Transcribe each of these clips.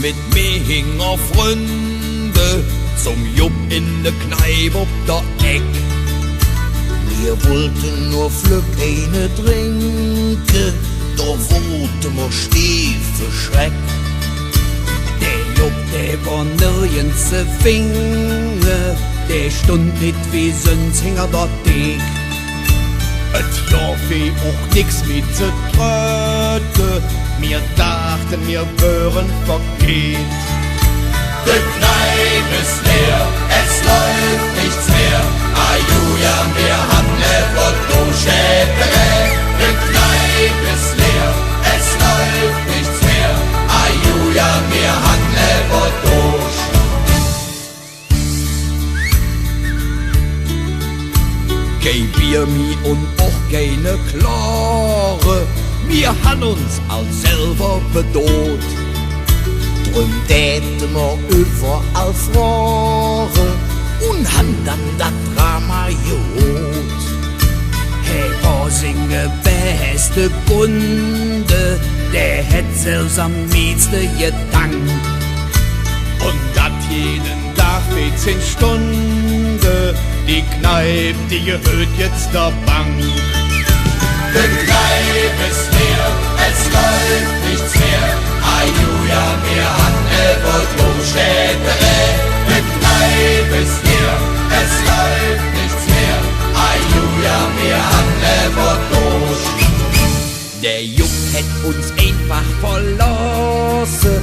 mit mir hinger Freunde zum Jupp in de Kneipe ob der Eck. Wir wollten nur Flück eine trinken, da wurde mir Stiefel Schreck. Der Jupp, der war nirgends zu finden, der stund nicht wie sonst hinter der Dick. Et Jahr wie auch nix mit zu tröte, mir dachten, wir wären vergeht. Die Kneipe ist leer, es läuft nichts mehr. Ajuja, wir haben ne Fotoschädere. Die Kneipe ist leer, es läuft nichts mehr. Ajuja, wir haben ne Fotosch. Kein Bier mi und auch keine Klare, wir han uns als selber bedot. Drum täten wir überall Frore und han dann dat Drama geholt. Hey, wo singe beste Kunde, der hätt selbst am liebsten gedankt. Und dat jeden Tag 14 Stunden, die Kneipe, die gehört jetzt der Bank. Die Kneipe ist leer, es läuft nichts mehr. Ajuja, wir haben ne Fotoschädere. Die Kneipe ist leer, es läuft nichts mehr. Ajuja, wir haben ne Fotosch. Der Jupp hätt uns einfach verlassen.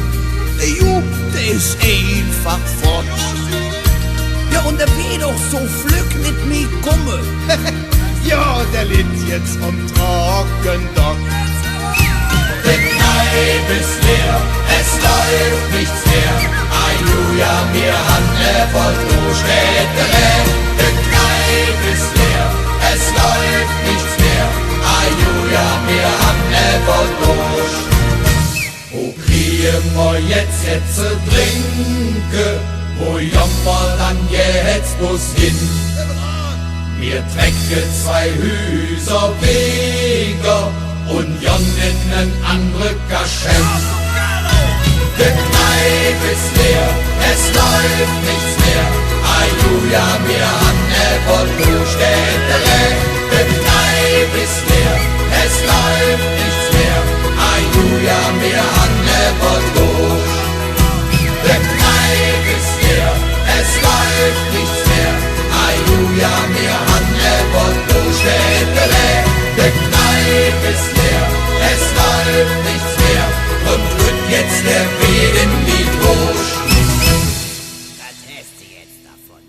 Der Jupp, der ist einfach fort. Ja, und der will doch so flück mit mir kommen. Ja, der litt jetzt am Trockendock. Die Kneipe ist leer, es läuft nichts mehr. Ajuja, wir haben ne Fotoschädere. Die Kneipe ist leer, es läuft nichts mehr. Ajuja, wir haben ne Fotosch. Wo kriegen wir jetzt zu trinken? Wo jammer dann jetzt bloß hin? Wir trecken 2 Hüser weniger und jonnen ein andere Geschenk. Die Kneipe ist leer, es läuft nichts mehr. Ajuja, wir haben ne Fotoschädere. Die Kneipe ist leer, es läuft nichts mehr. Ajuja, wir haben ne Fotosch. Die Kneipe ist leer, es läuft nichts mehr. Ajuja, wir haben ne Fotoschädere. Die Kneipe ist leer, es läuft nichts mehr. Und wird jetzt der Weden wie Busch. Was hast du jetzt davon?